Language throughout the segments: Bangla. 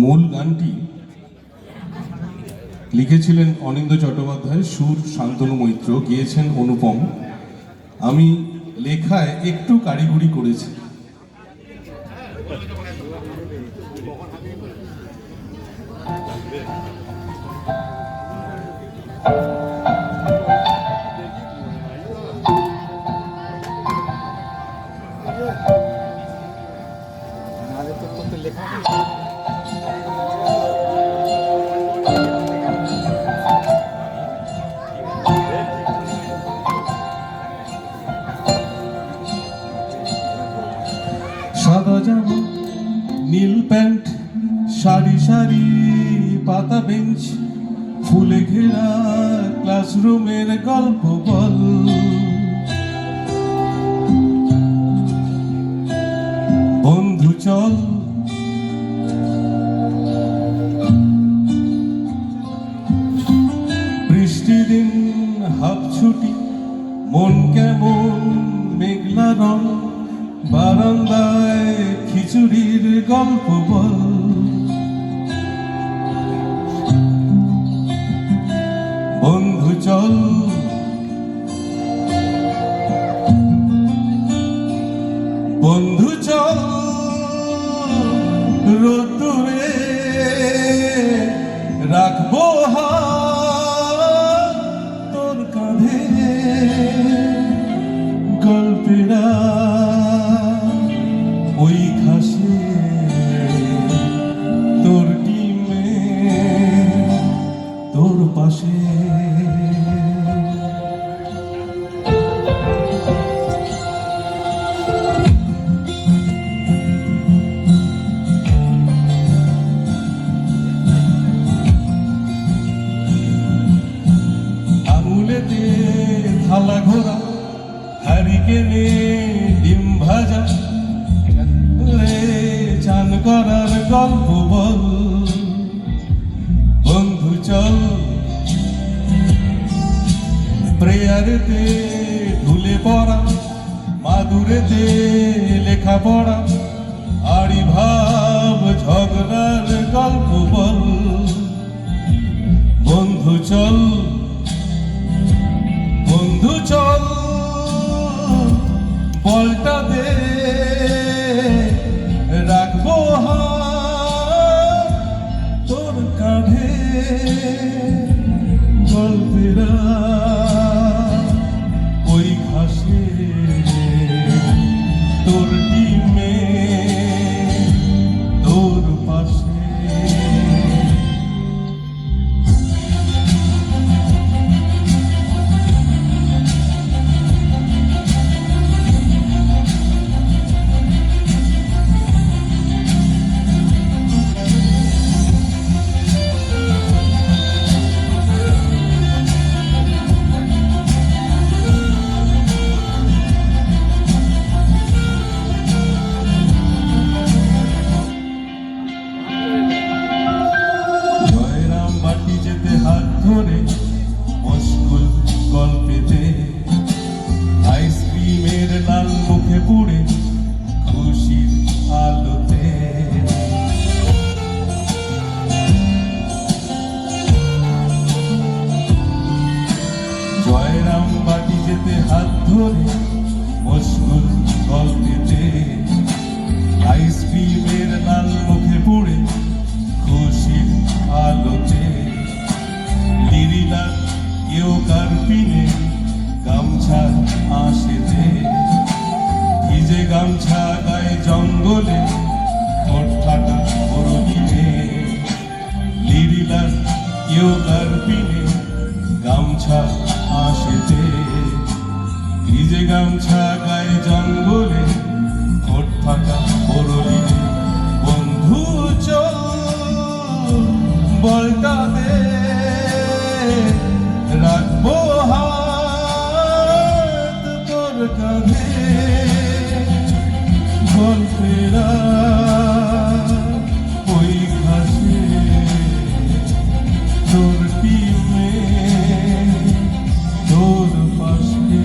মূল গানটি লিখেছিলেন অনিন্দ্য চট্টোপাধ্যায়, সুর শান্তনু মৈত্র, গেয়েছেন অনুপম। আমি লেখায় একটু কারিগরি করেছি। সাদা জামা, নীল প্যান্ট, সারি সারি পাতা বেঞ্চ, ফুলে ঘেরা ক্লাসরুমের গল্প বল। বন্ধু চল বৃষ্টি দিন, হাফ ছুটি, মন কেমন মেঘলা রং, বারান্দায় খিচুড়ির গল্প বল। বন্ধু চল বন্ধু চল রোদ্দুরে রাখবো হাত তোর কাঁধে, গল্পেরা ওই ঘাসে তোর ডিমে তোর পাশে। আঙুলেতে থালা ঘোরা, হারিকেনে ডিম ভাজা, চান করার গল্প বল। বন্ধু চল প্রেয়ারেতে ঢুলে পড়া, মাদুরেতে লেখা পড়া, আড়ি ভাব ঝগড়ার গল্প বল। বন্ধু চল বন্ধু চল বলটা দে, রাখবো হাত তোর কাঁধে, গল্পেরা ওই ঘাসে তোর ডিমে তোর পাশে। মুশকুল গল্পেতে আইসক্রিমের লাল মুখে পুড়ে খুশির আলোতে, জয়রাম বাটি যেতে হাত ধরে মুশকুল গল্পেতে আইসক্রিমের লাল মুখে পুড়ে খুশির আলোতে। লিরিলার কেউ কার্পিনে গামছা আসেতে, ভিজে গামছা গায়ে জঙ্গলে ঠোঁট ফাটা বড়দিনে। লিরিলার কেউ কার্পিনে গামছা আসেতে, ভিজে গামছা গায়ে জঙ্গলে ঠোঁট ফাটা বড়দিনে। বন্ধু চল বলটা দে, রাখবো হাত তোর কাঁধে, গল্পেরা ওই ঘাসে তোর ডিমে তোর পাশে।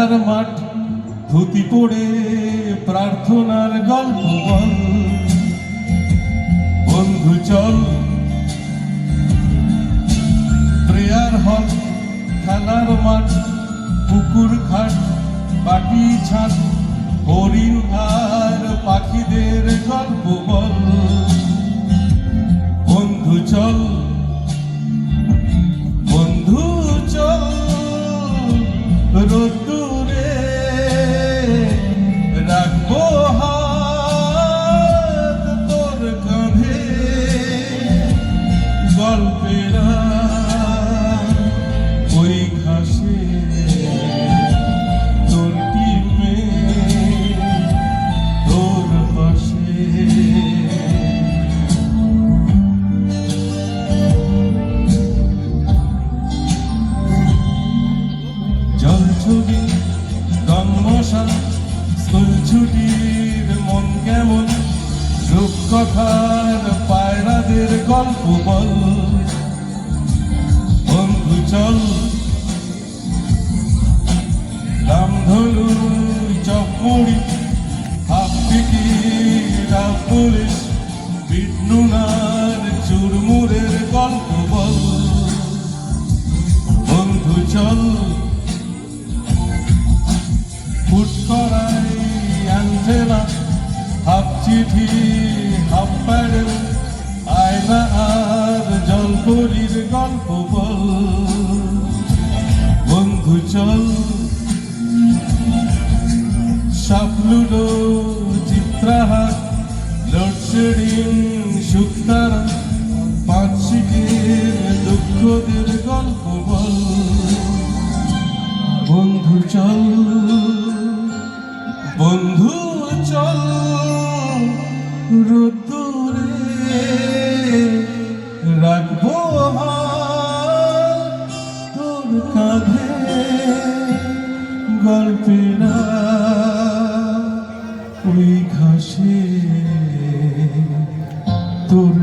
খেলার মাঠ ধুতি পড়ে প্রার্থনার গল্প বল বন্ধু চল প্রেয়ার হল খেলার মাঠ পুকুর ঘাট বাটি ছাদ হরিণ আর পাখিদের গল্প বল বন্ধু চল বন্ধু চল রোদ্দুরে রাখবো হাত তোর কাঁধে গল্পেরা ওই ঘাসে তোর টিমে তোর পাশে জল ছবি রংমশা স্কুল ছুটির মন কেমন রূপকথার পায়রাদের গল্প বল বন্ধু চল রামধনু চকমুড়ি হাফ টিকিট পুলিশ বিটনুনার চুরমুরের গল্প বল বন্ধু চল ফুট করাই অ্যাঞ্জেলা হাফ চিঠি হাফ প্যাডেল আয়না আর জলপরির গল্প বল বন্ধু চল সাপলুডো চিত্রাহার লোডশেডিং শুক্তারা পাঁচ শিখের দুঃখদের গল্প বল বন্ধু চল বন্ধু চল রোদ্দুরে রাখবো হাত তোর কাঁধে গল্পেরা ওই ঘাসে তোর